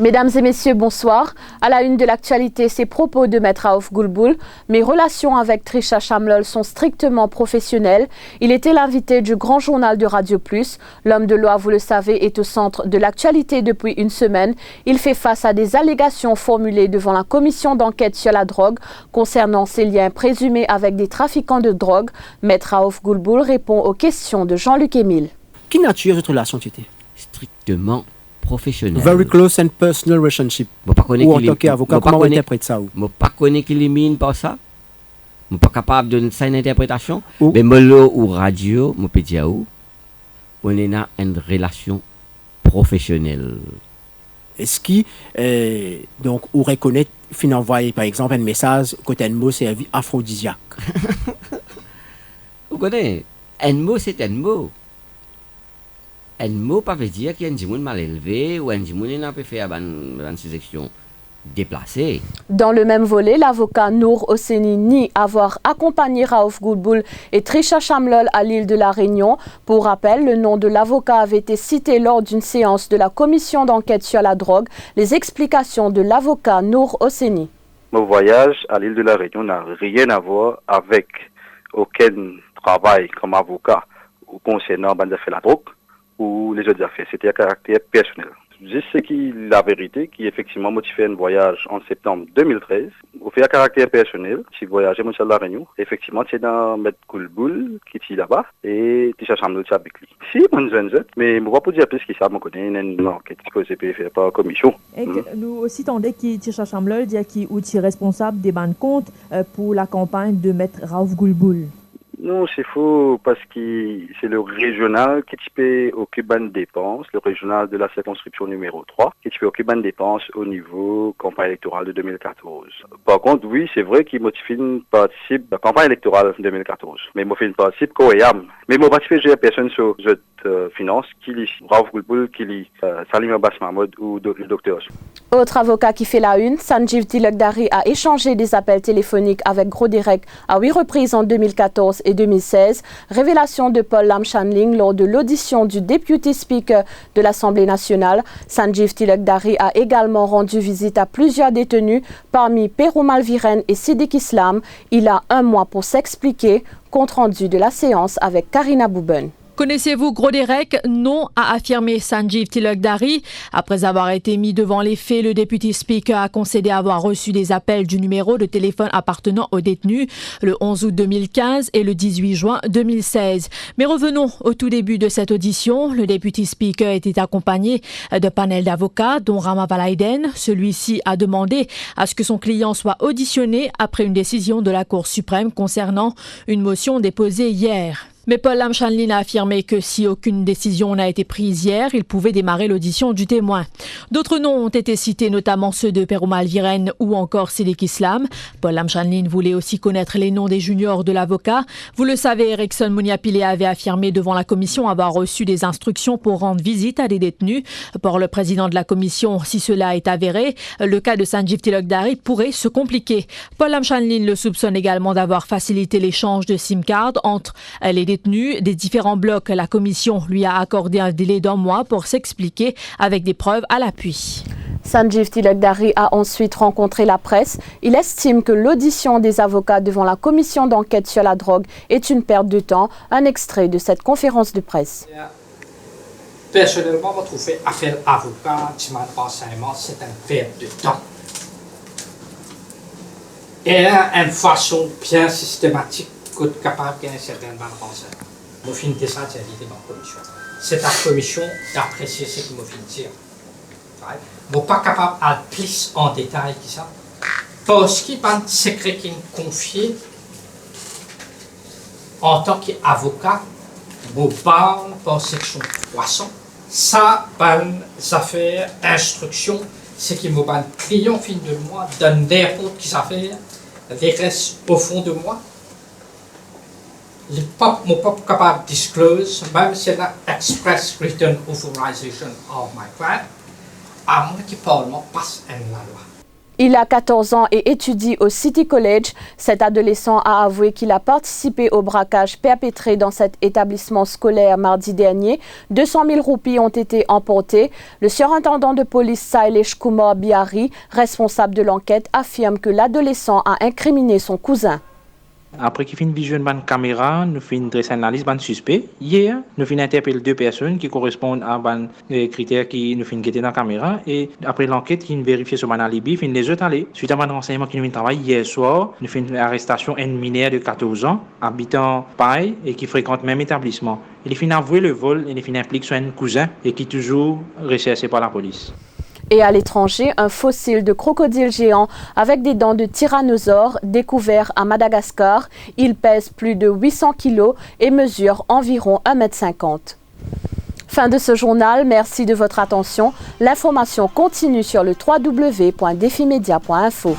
Mesdames et messieurs, bonsoir. À la une de l'actualité, ces propos de Maître Raouf Goulboul. Mes relations avec Trisha Shamlol sont strictement professionnelles. Il était l'invité du grand journal de Radio Plus. L'homme de loi, vous le savez, est au centre de l'actualité depuis une semaine. Il fait face à des allégations formulées devant la commission d'enquête sur la drogue concernant ses liens présumés avec des trafiquants de drogue. Maître Raouf Goulboul répond aux questions de Jean-Luc Émile. Quelle nature de votre relation tu étais? Strictement professionnel. Very close and personal relationship. Ou en tant qu'avocat, comment on interprète ça? Je ne sais pas qui élimine par ça. Je ne suis pas capable de donner ça une interprétation. Mais je ou radio, je peux dire on est dans une relation professionnelle. Est-ce que donc on reconnaît fin envoyer par exemple un message côté un mot servi aphrodisiaque? Vous connaissez, un mot c'est un mot. Un mot pas veut dire qu'il y a un gens mal élevé ou un gens qui n'a pas fait une sélection déplacée. Dans le même volet, l'avocat Nour Hosseini nie avoir accompagné Raouf Goulboul et Trisha Shamlol à l'île de la Réunion. Pour rappel, le nom de l'avocat avait été cité lors d'une séance de la commission d'enquête sur la drogue. Les explications de l'avocat Nour Hosseini. Mon voyage à l'île de la Réunion n'a rien à voir avec aucun travail comme avocat ou concernant la drogue ou les autres affaires. C'était à caractère personnel. Juste ce qui la vérité, qui effectivement motivé un voyage en septembre 2013, au fait à caractère personnel, si voyager à la Réunion, effectivement c'est dans Maître Goulboul qui est là-bas et Trisha Shamlol avec lui. Si, mais je ne vais pas dire plus qu'il ça, je connais une enquête qui peut faire par commission. Et nous aussi tendons que Trisha Shamlol dit qu'il est responsable des bandes comptes pour la campagne de Maître Raouf Goulboul. Non, c'est faux, parce que c'est le régional qui peut occuper une dépense, le régional de la circonscription numéro 3, qui peut occuper une dépense au niveau campagne électorale de 2014. Par contre, oui, c'est vrai qu'il participe à la campagne électorale de 2014. Mais moi, je participe coréam. Mais moi, participe, j'ai personne sur cette finance, qui lit Raouf Goulboul, qui lit Salim Abbas Mahmoud ou le docteur. Autre avocat qui fait la une, Sanjeev Tilakdari a échangé des appels téléphoniques avec Grodirect à 8 reprises en 2014 et 2016. Révélation de Paul Lam Chanling lors de l'audition du Deputy Speaker de l'Assemblée nationale. Sanjeev Tilakdari a également rendu visite à plusieurs détenus, parmi Perumal Viren et Siddiq Islam. Il a un mois pour s'expliquer. Compte rendu de la séance avec Karina Bouben. Connaissez-vous Grodirect? Non, a affirmé Sanjeev Tilakdari. Après avoir été mis devant les faits, le député speaker a concédé avoir reçu des appels du numéro de téléphone appartenant aux détenus le 11 août 2015 et le 18 juin 2016. Mais revenons au tout début de cette audition. Le député speaker était accompagné de panel d'avocats, dont Rama Valaiden. Celui-ci a demandé à ce que son client soit auditionné après une décision de la Cour suprême concernant une motion déposée hier. Mais Paul Lam Chanling a affirmé que si aucune décision n'a été prise hier, il pouvait démarrer l'audition du témoin. D'autres noms ont été cités, notamment ceux de Perumal Viren ou encore Siddiq Islam. Paul Lam Chanling voulait aussi connaître les noms des juniors de l'avocat. Vous le savez, Erickson Muniapile avait affirmé devant la commission avoir reçu des instructions pour rendre visite à des détenus. Pour le président de la commission, si cela est avéré, le cas de Sanjeev Tilakdari pourrait se compliquer. Paul Lam Chanling le soupçonne également d'avoir facilité l'échange de SIM-cards entre les détenus des différents blocs. La commission lui a accordé un délai d'1 mois pour s'expliquer avec des preuves à l'appui. Sanjeev Tilakdari a ensuite rencontré la presse. Il estime que l'audition des avocats devant la commission d'enquête sur la drogue est une perte de temps. Un extrait de cette conférence de presse. Personnellement, je trouve affaire avocat, c'est une perte de temps. Et une façon bien systématique capable de certaines bandes françaises. Moi, je finis ça, c'est l'idée de la commission. C'est la commission d'apprécier ce que je finis dire. Je ne suis pas capable de plus en détail que ça. Parce qu'il y a un secret qui est confié en tant qu'avocat, je parle par section 300. Ça, les affaires, instructions, c'est qu'il me un client fin de moi, dans n'importe quelle affaire, les restes au fond de moi. Je ne suis pas capable de disclose, même si c'est l'express written authorization of my client, à moins que le Parlement passe une loi. Il a 14 ans et étudie au City College. Cet adolescent a avoué qu'il a participé au braquage perpétré dans cet établissement scolaire mardi dernier. 200 000 roupies ont été emportées. Le surintendant de police Sailesh Kumar Bihari, responsable de l'enquête, affirme que l'adolescent a incriminé son cousin. Après qu'il finit visionner une caméra, nous finissons dresser une analyse de suspect. Hier, nous finissons interpeller 2 personnes qui correspondent à les critères qui nous finissent guetter dans la caméra. Et après l'enquête, qui nous vérifie sur mon alibi, finissent les autres aller. Suite à mon renseignement qui nous travaille hier soir, nous finissons l'arrestation d'un mineur de 14 ans, habitant Paille et qui fréquente le même établissement. Il finit avouer le vol et il finit impliqué sur un cousin et qui est toujours recherché par la police. Et à l'étranger, un fossile de crocodile géant avec des dents de tyrannosaure découvert à Madagascar. Il pèse plus de 800 kg et mesure environ 1,50 m. Fin de ce journal, merci de votre attention. L'information continue sur le www.defimedia.info.